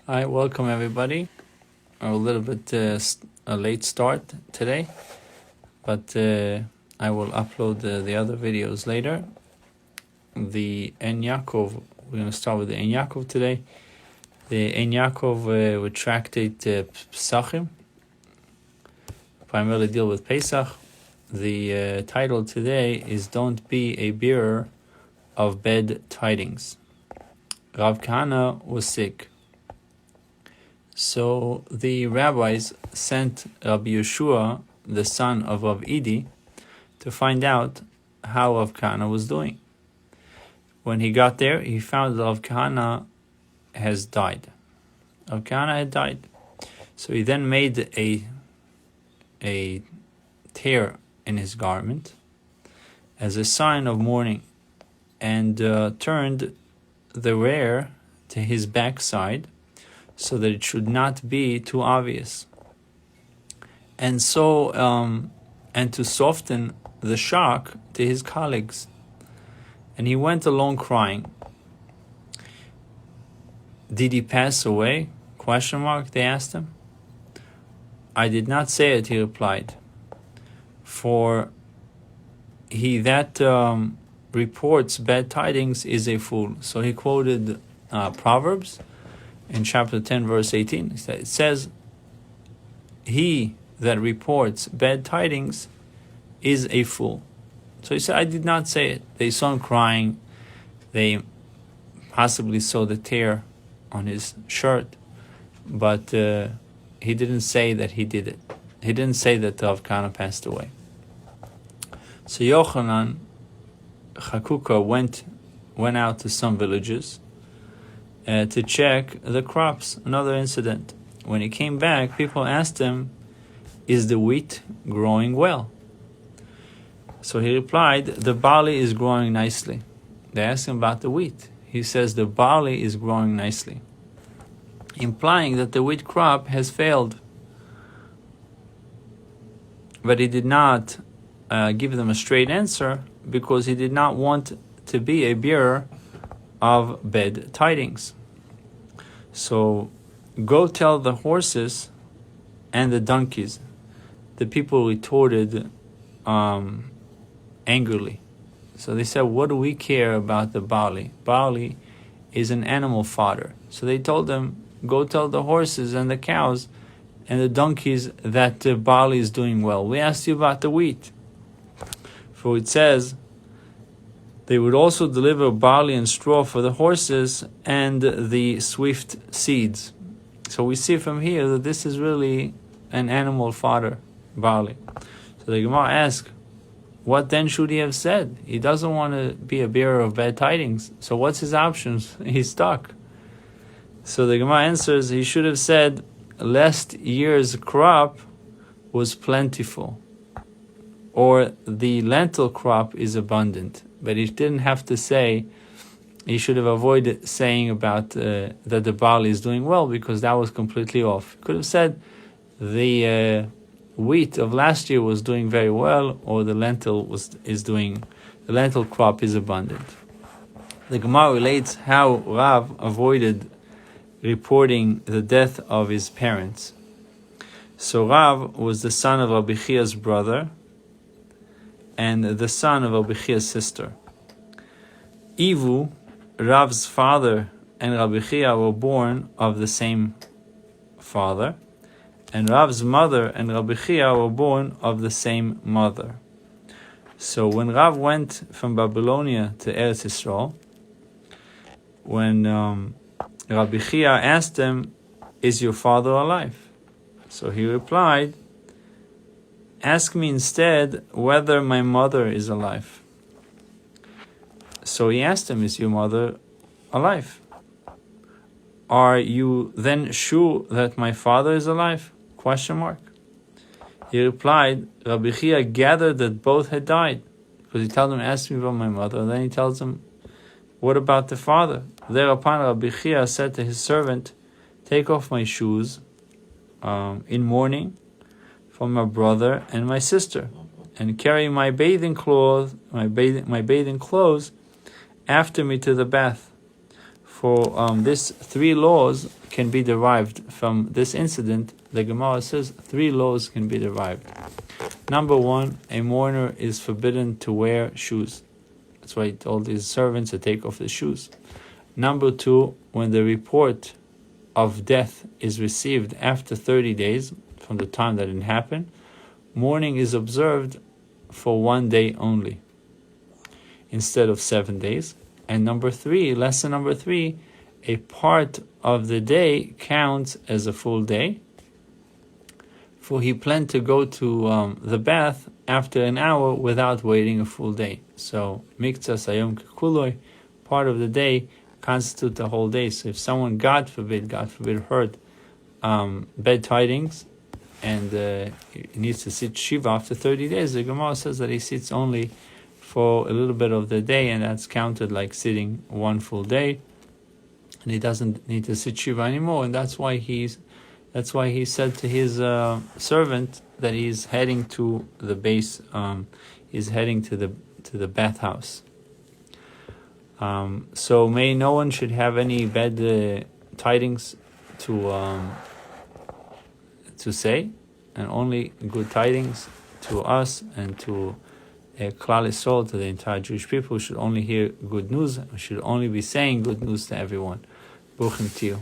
Hi, welcome everybody. A little bit a late start today, but I will upload the other videos later. The Ein Yaakov, we're going to start with the Ein Yaakov today. The Ein Yaakov Tractate Pesachim, primarily deal with Pesach. The title today is Don't Be a Bearer of Bad Tidings. Rav Kahana was sick. So the rabbis sent Rabbi Yeshua, the son of Rav Idi, to find out how Rav Kahana was doing. When he got there, he found that Rav Kahana has died. Rav Kahana had died. So he then made a tear in his garment as a sign of mourning and turned the rear to his backside, so that it should not be too obvious. And so, and to soften the shock to his colleagues. And he went along crying. Did he pass away? ? They asked him. I did not say it, he replied. For he that reports bad tidings is a fool. So he quoted Proverbs in chapter 10, verse 18. It says, he that reports bad tidings is a fool. So he said, I did not say it. They saw him crying. They possibly saw the tear on his shirt. But he didn't say that he did it. He didn't say that Rav Kahana passed away. So Yochanan Chakuka went out to some villages to check the crops. Another incident. When he came back, people asked him, is the wheat growing well? So he replied, the barley is growing nicely. They asked him about the wheat. He says the barley is growing nicely, implying that the wheat crop has failed. But he did not give them a straight answer because he did not want to be a bearer of bad tidings. So go tell the horses and the donkeys. The people retorted angrily. So they said, what do we care about the barley? Barley is an animal fodder. So they told them, go tell the horses and the cows and the donkeys that the barley is doing well. We asked you about the wheat. For it says, they would also deliver barley and straw for the horses and the swift seeds. So we see from here that this is really an animal fodder, barley. So the Gemara asks, what then should he have said? He doesn't want to be a bearer of bad tidings. So what's his options? He's stuck. So the Gemara answers, he should have said, last year's crop was plentiful, or the lentil crop is abundant. But he didn't have to say, he should have avoided saying about that the barley is doing well, because that was completely off. He could have said the wheat of last year was doing very well, or the lentil crop is abundant. The Gemara relates how Rav avoided reporting the death of his parents. So Rav was the son of Rabbi Chia's brother and the son of Rabbi Chia's sister. Ivu, Rav's father, and Rabbi Chia were born of the same father, and Rav's mother and Rabbi Chia were born of the same mother. So when Rav went from Babylonia to Eretz Yisrael, when Rabbi Chia asked him, is your father alive? So he replied, ask me instead whether my mother is alive. So he asked him, is your mother alive? Are you then sure that my father is alive? ? He replied, Rabbi Chia gathered that both had died, because he told him, ask me about my mother, and then he tells him, what about the father? Thereupon Rabbi Chia said to his servant, take off my shoes in mourning for my brother and my sister, and carry my bathing clothes after me to the bath. For these three laws can be derived from this incident? The Gemara says 3 laws can be derived. Number 1, a mourner is forbidden to wear shoes. That's why he told his servants to take off the shoes. Number 2, when the report of death is received after 30 days from the time that it happened, mourning is observed for 1 day only instead of 7 days. And number 3, lesson number 3, a part of the day counts as a full day, for he planned to go to the bath after an hour without waiting a full day. So miktzah sayom kekuloi, part of the day constitute the whole day. So if someone, God forbid, heard bad tidings and he needs to sit shiva after 30 days, the Gemara says that he sits only for a little bit of the day, and that's counted like sitting 1 full day, and he doesn't need to sit shiva anymore. And that's why he said to his servant that he's heading to the base. He's heading to the bathhouse. So may no one should have any bad tidings to say, and only good tidings to us and to Klal Yisrael, to the entire Jewish people. Should only hear good news. We should only be saying good news to everyone. Bruchim Tiyu.